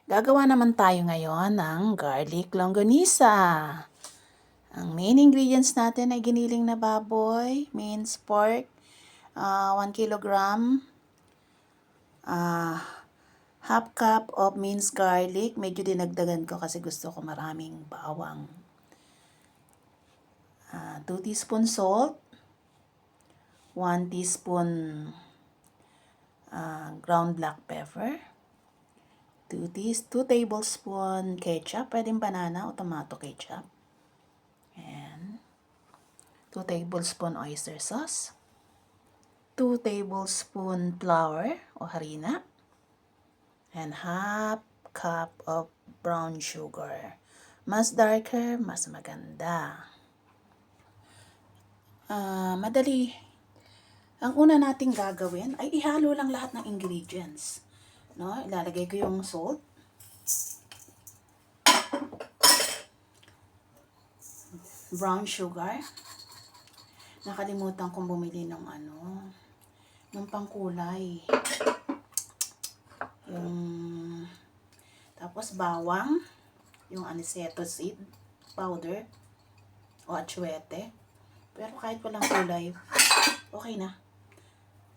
Gagawa naman tayo ngayon ng garlic longganisa. Ang main ingredients natin ay giniling na baboy, minced pork, 1 kilogram, half cup of minced garlic. Medyo dinagdagan ko kasi gusto ko maraming bawang. 2 teaspoon salt, 1 teaspoon ground black pepper, 2 tablespoon ketchup, pwedeng banana o tomato ketchup, and 2 tablespoon oyster sauce, 2 tablespoon flour o harina, and half cup of brown sugar. Mas darker, mas maganda. Madali. Ang una nating gagawin ay ihalo lang lahat ng ingredients. No, ilalagay ko yung salt, brown sugar. Nakalimutan kong bumili ng ng pangkulay. Tapos bawang, yung aniseto seed powder o atsuete. Pero kahit walang kulay, okay na.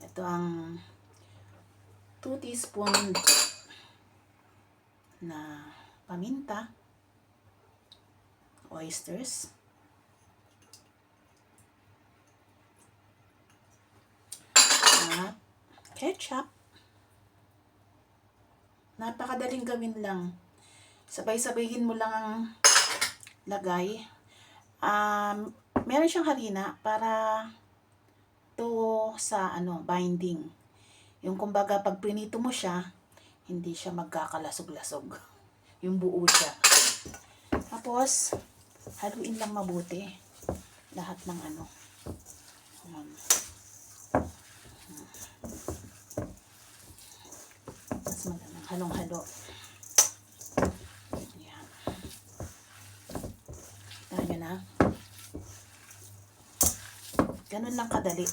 Ito ang 2 teaspoon na paminta, oysters, at ketchup. Napakadaling gawin lang. Sabay-sabayin mo lang ang lagay. Meron siyang harina para to sa binding. Yung kumbaga pag prinito mo siya, hindi siya magkakalasog-lasog. Yung buo siya. Tapos haluin lang mabuti lahat ng mas magandang halong-halo. Yan. Kita nyo na. Ganun lang kadali.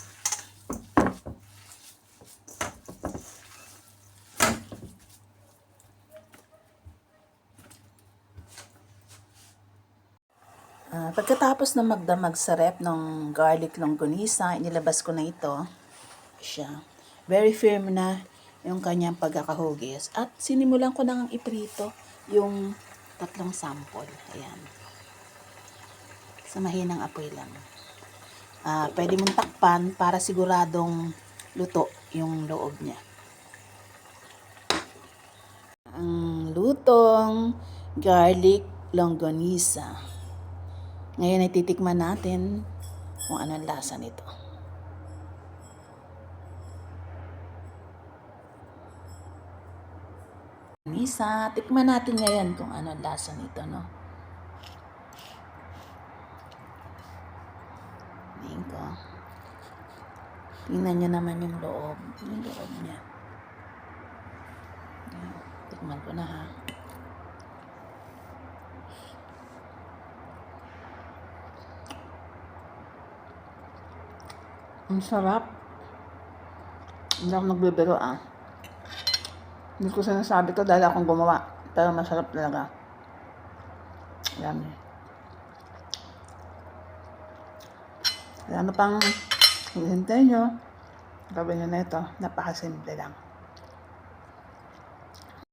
Pagkatapos na magdamag sa rep ng garlic longganisa, inilabas ko na ito. Siya. Very firm na yung kanyang pagkakahugis. At sinimulan ko nang iprito yung 3 sample. Ayan. Sa mahinang apoy lang. Pwede mong takpan para siguradong luto yung loob niya. Ang lutong garlic longganisa. Ngayon ay titikman natin kung anong lasa nito. Tikman natin ngayon kung anong lasa nito, no? Tingnan nyo naman yung loob. Yung loob niya. Tikman ko na, ha. Ang sarap. Hindi ako nagbibiro, Hindi ko sinasabi to dahil akong gumawa. Pero masarap talaga. Yummy. Ano pang hintay nyo? Gawin nyo na ito. Napakasimple lang.